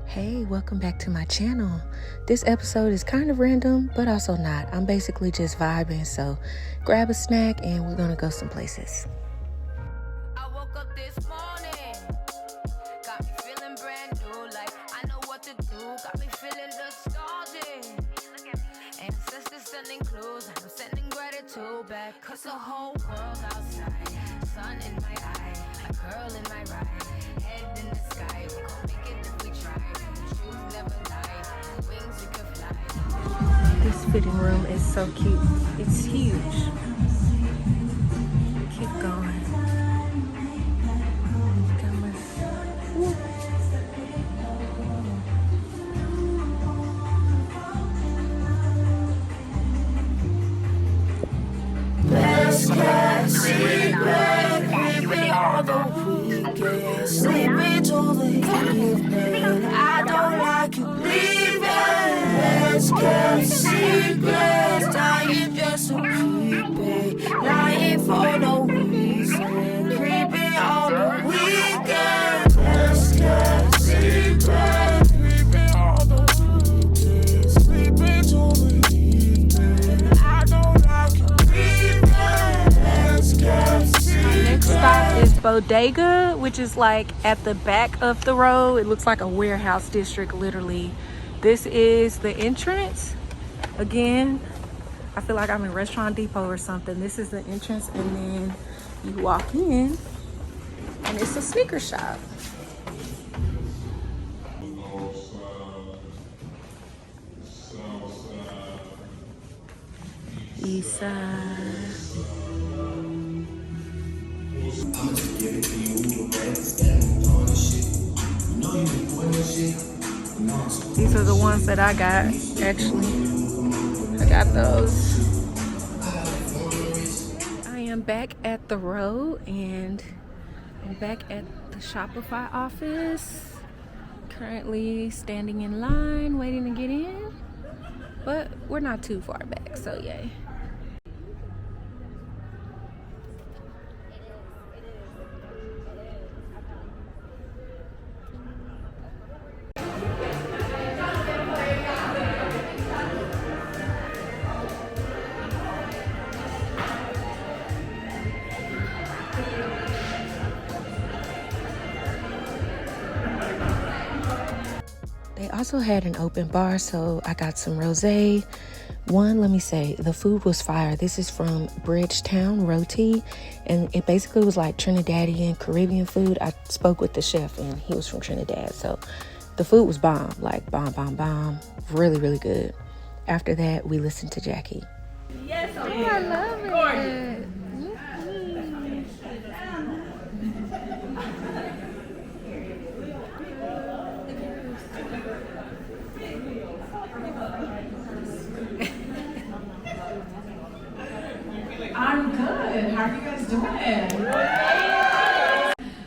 Hey, welcome back to my channel. This episode is kind of random, but also not. I'm basically just vibing, so grab a snack and we're gonna go some places. I woke up this morning, got me feeling brand new, like I know what to do, got me feeling nostalgic. And ancestors sending clues, and I'm sending gratitude back, cause the whole world outside, sun in my eye, a girl in my ride, head in the sky, we gon' make it if we try, shoes never lie, wings we could fly. This fitting room is so cute. It's huge. Keep going. Best kept secret, creeping all the weekend, sleeping till the evening. I don't like you leaving. Best kept secret, dying just to keep it, lying for no reason, creeping all the weekend. Best kept secret, creeping all the weekend, sleeping till the evening. I don't like you. Next stop is Bodega, which is like at the back of the road. It looks like a warehouse district, literally. This is the entrance. Again, I feel like I'm in Restaurant Depot or something. This is the entrance, and then you walk in, and it's a sneaker shop. East side. These are the ones that I got, actually. I got those. I am back at the road, and I'm back at the Shopify office. Currently standing in line, waiting to get in. But we're not too far back, so yay. They also had an open bar, so I got some rosé. Let me say, the food was fire. This is from Bridgetown Roti, and it basically was like Trinidadian Caribbean food. I spoke with the chef, and he was from Trinidad, so the food was bomb, like bomb, bomb, bomb. Really, really good. After that, we listened to Jackie. Yes, I love it. gorgeous. I'm good. How are you guys doing?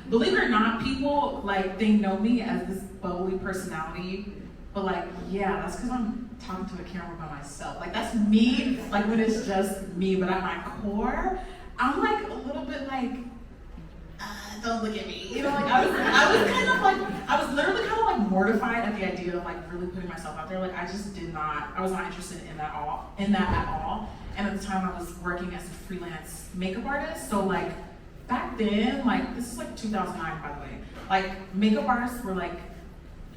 Believe it or not, people like they know me as this bubbly personality, but like, yeah, that's because I'm talking to a camera by myself. Like that's me, like when it's just me, but at my core, I'm like a little bit like, don't look at me. You know, like I was kind of like, I was literally kind of like mortified at the idea of like really putting myself out there. Like I just I was not interested in that at all. And at the time I was working as a freelance makeup artist. So like back then, like this is like 2009 by the way, like makeup artists were like,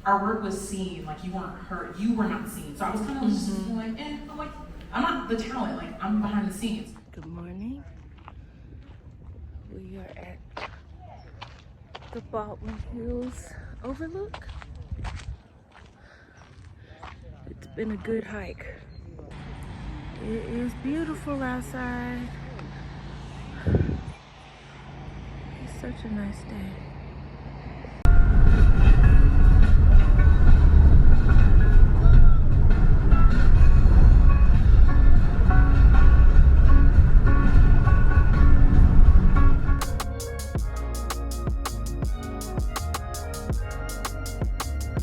our work was seen, like you weren't heard, you were not seen. So I was kind of just like, I'm like, I'm not the talent, like I'm behind the scenes. Good morning. We are at the Baldwin Hills Overlook. It's been a good hike. It is beautiful outside. It's such a nice day.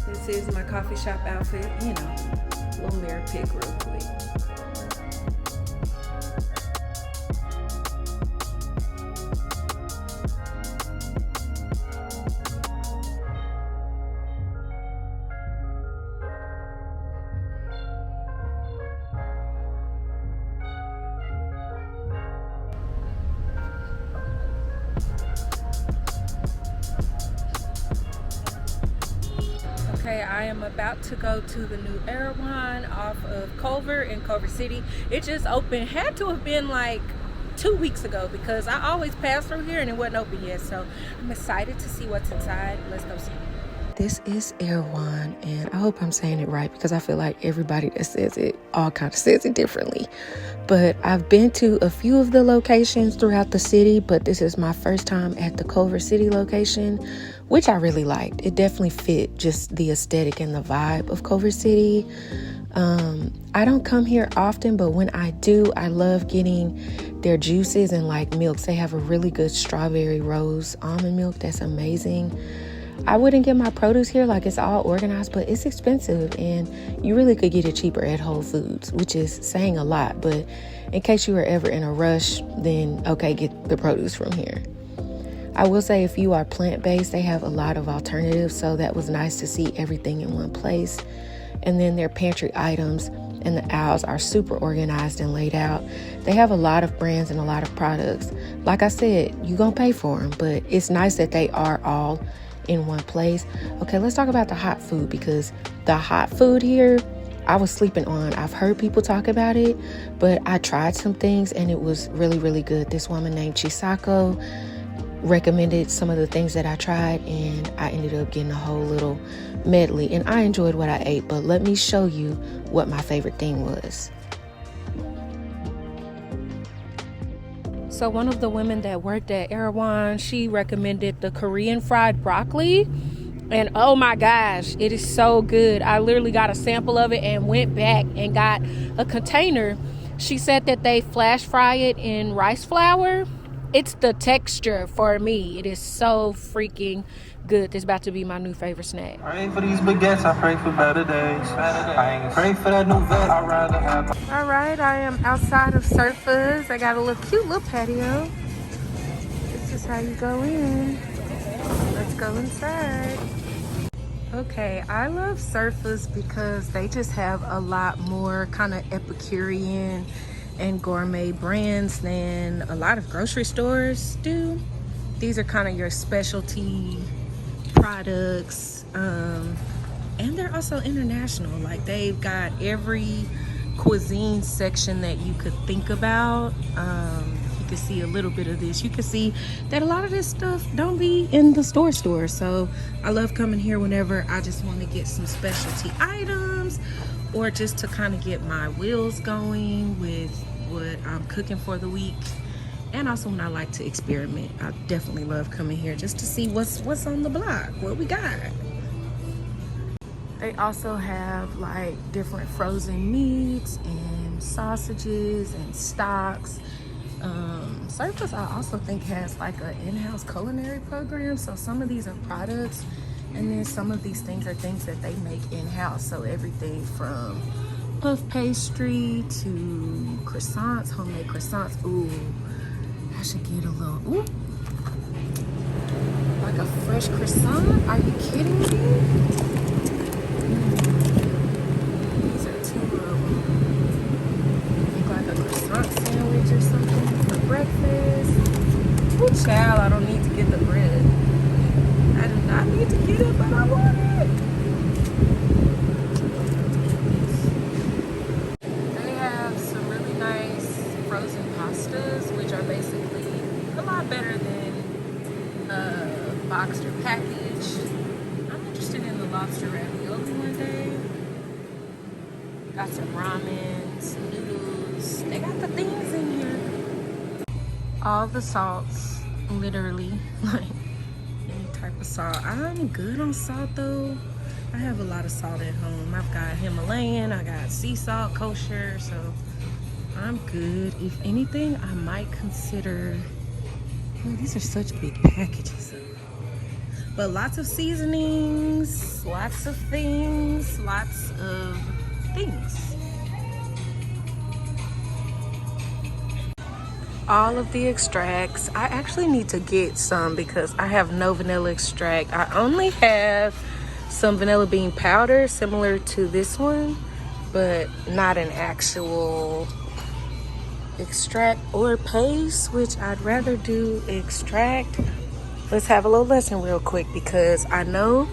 This is my coffee shop outfit, you know, little mirror pick real quick. Okay, I am about to go to the new Erewhon off of Culver in Culver City. It just opened, had to have been like 2 weeks ago because I always pass through here and it wasn't open yet. So I'm excited to see what's inside. Let's go see. This is Erewhon, and I hope I'm saying it right because I feel like everybody that says it all kind of says it differently. But I've been to a few of the locations throughout the city, but this is my first time at the Culver City location, which I really liked. It definitely fit just the aesthetic and the vibe of Culver City. I don't come here often, but when I do, I love getting their juices and like milks. They have a really good strawberry rose almond milk that's amazing. I wouldn't get my produce here, like it's all organized, but it's expensive and you really could get it cheaper at Whole Foods, which is saying a lot. But in case you were ever in a rush, then okay, get the produce from here. I will say if you are plant-based, they have a lot of alternatives, so that was nice to see everything in one place. And then their pantry items and the aisles are super organized and laid out. They have a lot of brands and a lot of products. Like I said, you're gonna pay for them, but it's nice that they are all in one place. Okay, let's talk about the hot food, because the hot food here, I was sleeping on. I've heard people talk about it, but I tried some things and it was really, really good. This woman named Chisako recommended some of the things that I tried, and I ended up getting a whole little medley, and I enjoyed what I ate. But let me show you what my favorite thing was. So one of the women that worked at Erewhon, she recommended the Korean fried broccoli. And oh my gosh, it is so good. I literally got a sample of it and went back and got a container. She said that they flash fry it in rice flour. It's the texture for me. It is so freaking good. This is about to be my new favorite snack. Pray for these baguettes, I pray for better days. I ain't pray for that new vet, I'd rather have. All right, I am outside of Surfas. I got a little cute little patio. This is how you go in. Let's go inside. Okay, I love Surfas because they just have a lot more kind of Epicurean and gourmet brands than a lot of grocery stores do. These are kind of your specialty products, and they're also international. Like they've got every cuisine section that you could think about. You can see a little bit of this. You can see that a lot of this stuff don't be in the store. So I love coming here whenever I just want to get some specialty items, or just to kind of get my wheels going with what I'm cooking for the week. And also when I like to experiment, I definitely love coming here just to see what's on the block, what we got. They also have like different frozen meats and sausages and stocks. Surfas, I also think, has like an in-house culinary program. So some of these are products, and then some of these things are things that they make in-house. So everything from puff pastry to croissants, homemade croissants. Ooh, I should get a little, ooh, like a fresh croissant. Are you kidding me? These are two of them. Look like a croissant sandwich or something for breakfast. Ooh, child, I don't need to get the bread. I do not need to get it, but I want it. They have some really nice frozen pastas, which are basically a lot better than boxed or packaged. I'm interested in the lobster ravioli one day. Got some ramen, some noodles. They got the things in here. All the salts, literally, like any type of salt. I'm good on salt though. I have a lot of salt at home. I've got Himalayan, I got sea salt, kosher, so I'm good. If anything, I might consider, oh, these are such big packages. But lots of seasonings, lots of things, lots of things. All of the extracts. I actually need to get some because I have no vanilla extract. I only have some vanilla bean powder similar to this one, but not an actual extract or paste, which I'd rather do extract. Let's have a little lesson real quick, because I know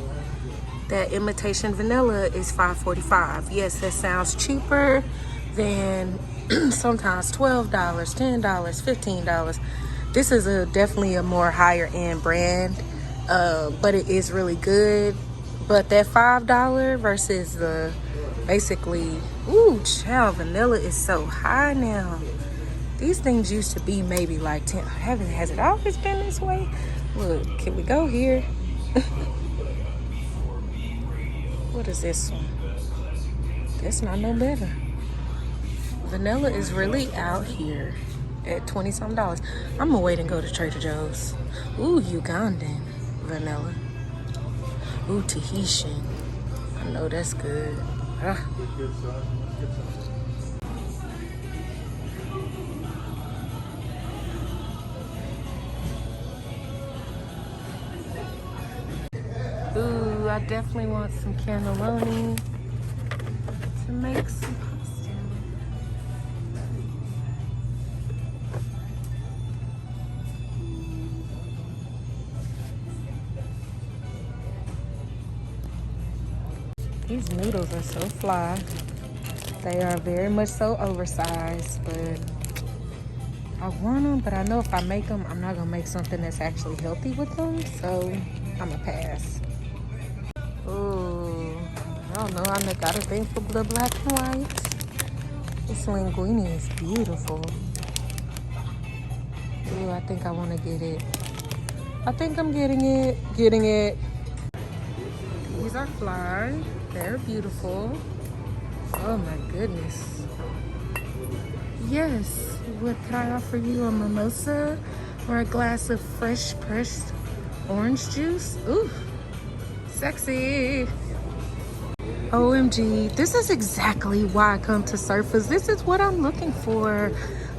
That imitation vanilla is $5.45. Yes, that sounds cheaper than sometimes $12, $10, $15. This is definitely a more higher end brand, but it is really good. But that $5 versus the basically, ooh, child, vanilla is so high now. These things used to be maybe like 10. Has it always been this way? Look, can we go here? What is this one? That's not no better. Vanilla is really out here at $20-something. I'm gonna wait and go to Trader Joe's. Ooh, Ugandan vanilla. Ooh, Tahitian. I know that's good. Ah. Ooh, I definitely want some cannelloni to make some pasta. These noodles are so fly. They are very much so oversized, but I want them, but I know if I make them, I'm not gonna make something that's actually healthy with them, so I'm gonna pass. Ooh, I don't know, I got a thing for the black and white. This linguine is beautiful. Ooh, I think I wanna get it. I think I'm getting it. These are fly, they're beautiful. Oh my goodness. Yes, what can I offer you? A mimosa or a glass of fresh pressed orange juice? Ooh, sexy. OMG, this is exactly why I come to Surfas. This is what I'm looking for.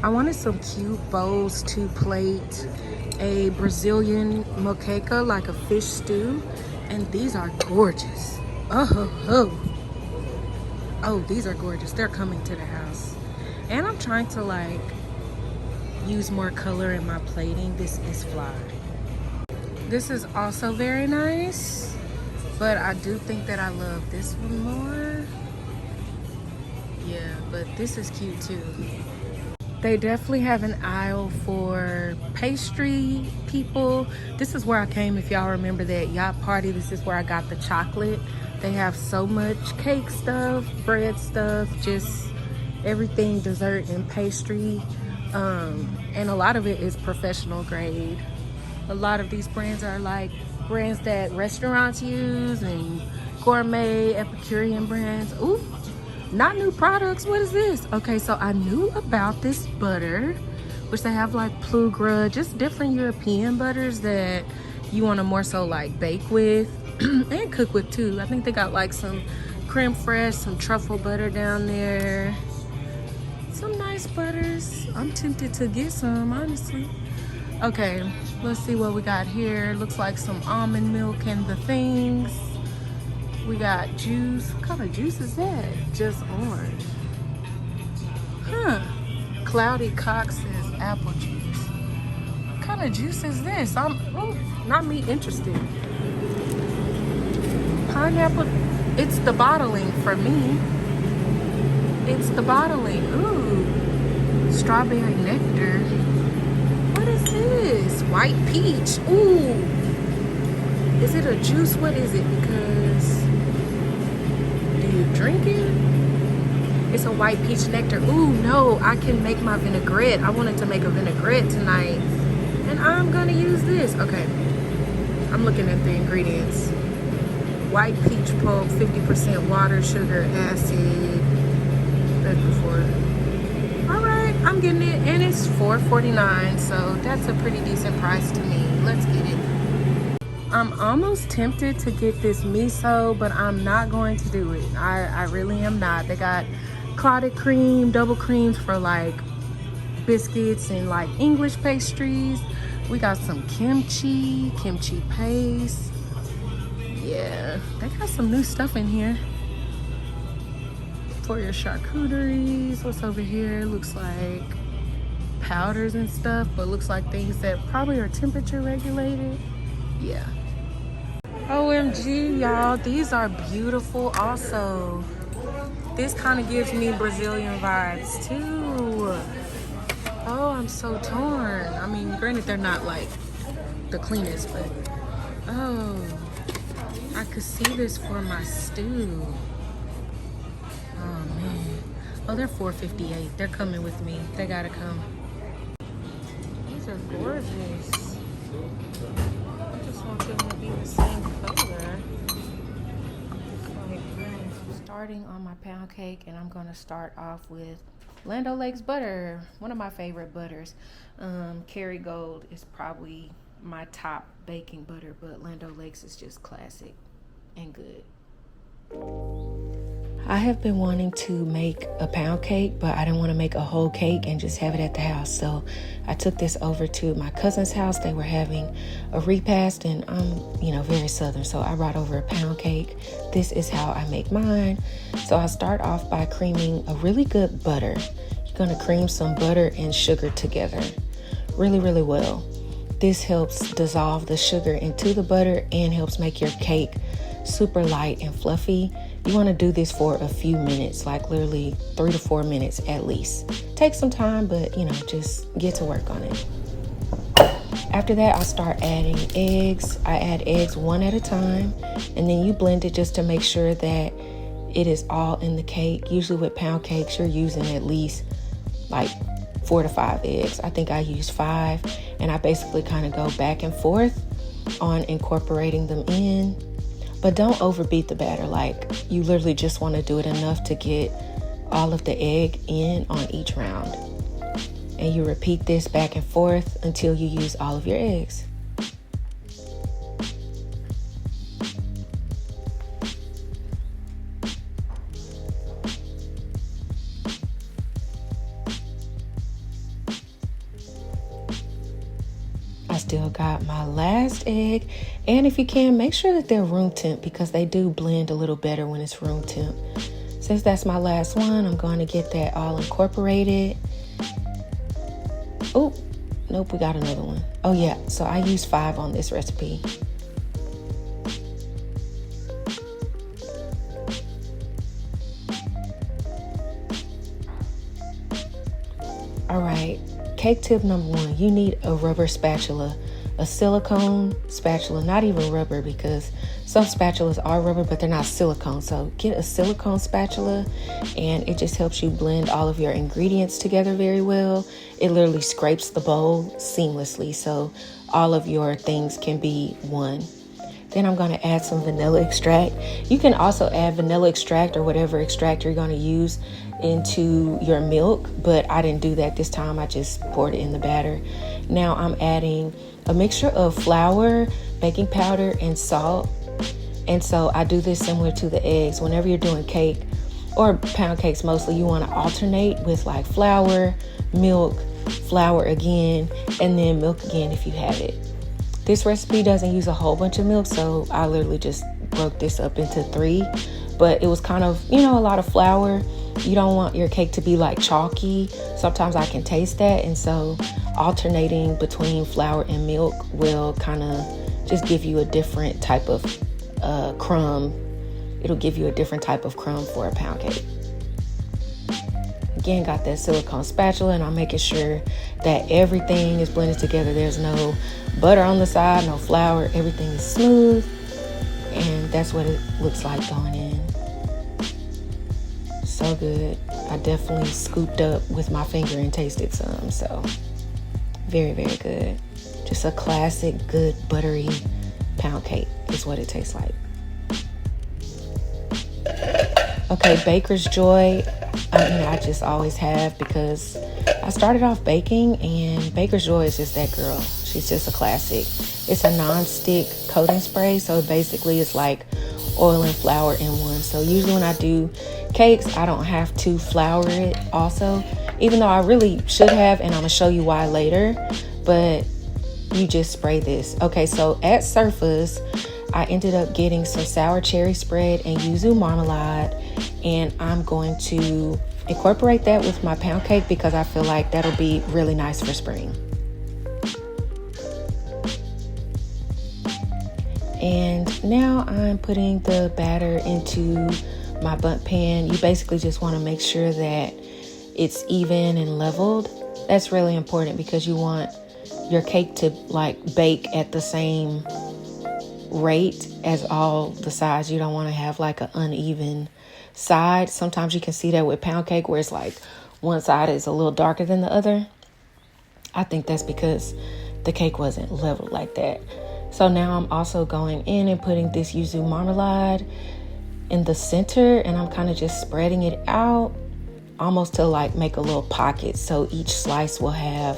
I wanted some cute bowls to plate a Brazilian moqueca, like a fish stew, and these are gorgeous. Oh, these are gorgeous. They're coming to the house. And I'm trying to like use more color in my plating. This is fly. This is also very nice, but I do think that I love this one more. Yeah, but this is cute too. They definitely have an aisle for pastry people. This is where I came, if y'all remember that yacht party. This is where I got the chocolate. They have so much cake stuff, bread stuff, just everything dessert and pastry. And a lot of it is professional grade. A lot of these brands are like brands that restaurants use and gourmet Epicurean brands. Ooh, not new products. What is this? Okay, so I knew about this butter, which they have like Plugra, just different European butters that you want to more so like bake with and cook with too. I think they got like some creme fraiche, some truffle butter down there. Some nice butters. I'm tempted to get some, honestly. Okay, let's see what we got here. Looks like some almond milk and the things. We got juice. What kind of juice is that? Just orange. Huh. Cloudy Cox says apple juice. What kind of juice is this? Not me interested. Pineapple. It's the bottling for me. It's the bottling. Ooh. Strawberry nectar. What is this? White peach. Ooh. Is it a juice? What is it? Because do you drink it? It's a white peach nectar. Ooh, no, I can make my vinaigrette. I wanted to make a vinaigrette tonight, and I'm gonna use this. Okay, I'm looking at the ingredients. White peach pulp, 50% water, sugar, acid. That's before. All right, I'm getting it, and it's $4.49, so that's a pretty decent price to me. Let's get it. I'm almost tempted to get this miso, but I'm not going to do it. I really am not. They got clotted cream, double creams for like biscuits and like English pastries. We got some kimchi paste. Yeah, they got some new stuff in here for your charcuteries. What's over here? Looks like powders and stuff, but looks like things that probably are temperature regulated. Yeah. OMG, y'all, these are beautiful also. This kind of gives me Brazilian vibes too. Oh, I'm so torn. I mean, granted, they're not like the cleanest, but oh, I could see this for my stew. Oh man. Oh, they're $4.58. They're coming with me. They gotta come. These are gorgeous. I just want them to be the same color. Starting on my pound cake, and I'm gonna start off with Land O'Lakes butter, one of my favorite butters. Kerrygold is probably my top baking butter, but Land O'Lakes is just classic and good. I have been wanting to make a pound cake, but I didn't want to make a whole cake and just have it at the house. So I took this over to my cousin's house. They were having a repast, and I'm, very Southern. So I brought over a pound cake. This is how I make mine. So I start off by creaming a really good butter. You're going to cream some butter and sugar together really, really well. This helps dissolve the sugar into the butter and helps make your cake super light and fluffy. You want to do this for a few minutes, like literally 3 to 4 minutes at least. Take some time, but just get to work on it. After that, I'll start adding eggs. I add eggs one at a time, and then you blend it just to make sure that it is all in the cake. Usually with pound cakes, you're using at least like 4 to 5 eggs. I think I used 5, and I basically kind of go back and forth on incorporating them in. But don't overbeat the batter. Like, you literally just want to do it enough to get all of the egg in on each round. And you repeat this back and forth until you use all of your eggs. Still got my last egg, and if you can, make sure that they're room temp because they do blend a little better when it's room temp. Since that's my last one, I'm going to get that all incorporated. Oh, nope, we got another one. Oh yeah, so I use 5 on this recipe. All right. Cake tip number 1, you need a rubber spatula, a silicone spatula, not even rubber because some spatulas are rubber, but they're not silicone. So get a silicone spatula, and it just helps you blend all of your ingredients together very well. It literally scrapes the bowl seamlessly, so all of your things can be one. Then I'm going to add some vanilla extract. You can also add vanilla extract or whatever extract you're going to use into your milk, but I didn't do that this time. I just poured it in the batter. Now I'm adding a mixture of flour, baking powder, and salt. And so I do this similar to the eggs. Whenever you're doing cake or pound cakes mostly, you want to alternate with like flour, milk, flour again, and then milk again if you have it. This recipe doesn't use a whole bunch of milk, so I literally just broke this up into 3. But it was kind of, a lot of flour. You don't want your cake to be like chalky. Sometimes I can taste that, and so alternating between flour and milk will kind of just give you a different type of crumb. It'll give you a different type of crumb for a pound cake. Again, got that silicone spatula, and I'm making sure that everything is blended together. There's no butter on the side, no flour. Everything is smooth, and that's what it looks like going in. So good. I definitely scooped up with my finger and tasted some, so very, very good. Just a classic, good, buttery pound cake is what it tastes like. Okay, Baker's Joy. I just always have because I started off baking, and Baker's Joy is just that girl. She's just a classic. It's a non-stick coating spray, so basically it's like oil and flour in one. So usually when I do cakes, I don't have to flour it also, even though I really should have, and I'm gonna show you why later, but you just spray this. Okay, so at Surfas, I ended up getting some sour cherry spread and yuzu marmalade, and I'm going to incorporate that with my pound cake because I feel like that'll be really nice for spring. And now I'm putting the batter into my bundt pan. You basically just want to make sure that it's even and leveled. That's really important because you want your cake to like bake at the same rate as all the sides. You don't want to have like an uneven side. Sometimes you can see that with pound cake where it's like one side is a little darker than the other. I think that's because the cake wasn't leveled like that. So now I'm also going in and putting this yuzu marmalade in the center, and I'm kind of just spreading it out almost to like make a little pocket. So each slice will have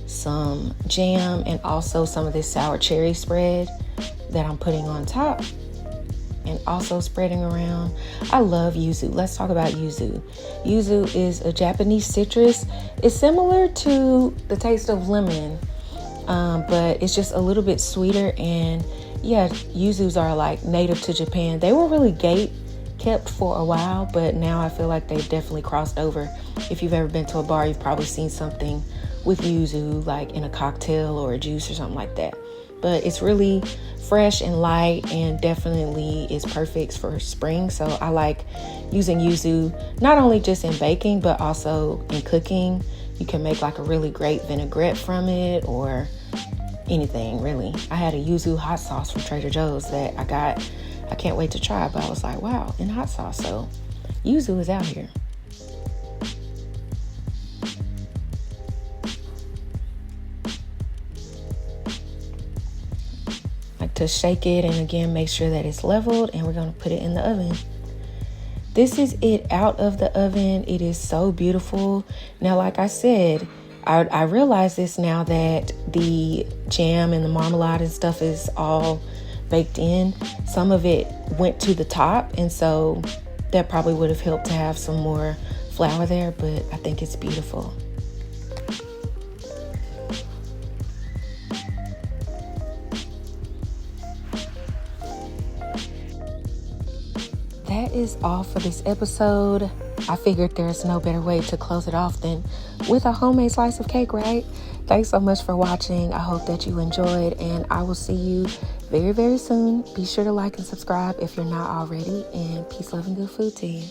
some jam and also some of this sour cherry spread that I'm putting on top and also spreading around. I love yuzu. Let's talk about yuzu. Yuzu is a Japanese citrus. It's similar to the taste of lemon, but it's just a little bit sweeter. And yeah, yuzus are like native to Japan. They were really gate kept for a while, but now I feel like they've definitely crossed over. If you've ever been to a bar, you've probably seen something with yuzu, like in a cocktail or a juice or something like that. But it's really fresh and light and definitely is perfect for spring. So I like using yuzu not only just in baking, but also in cooking. You can make like a really great vinaigrette from it or anything, really. I had a yuzu hot sauce from Trader Joe's that I got. I can't wait to try, but I was like, wow, in hot sauce. So yuzu is out here. Like to shake it and again make sure that it's leveled, and we're going to put it in the oven. This is it out of the oven. It is so beautiful. Now, like I said, I realize this now that the jam and the marmalade and stuff is all baked in. Some of it went to the top, and so that probably would have helped to have some more flour there, but I think it's beautiful. That is all for this episode. I figured there's no better way to close it off than with a homemade slice of cake, right? Thanks so much for watching. I hope that you enjoyed, and I will see you very, very soon. Be sure to like and subscribe if you're not already, and peace, love, and good food to you.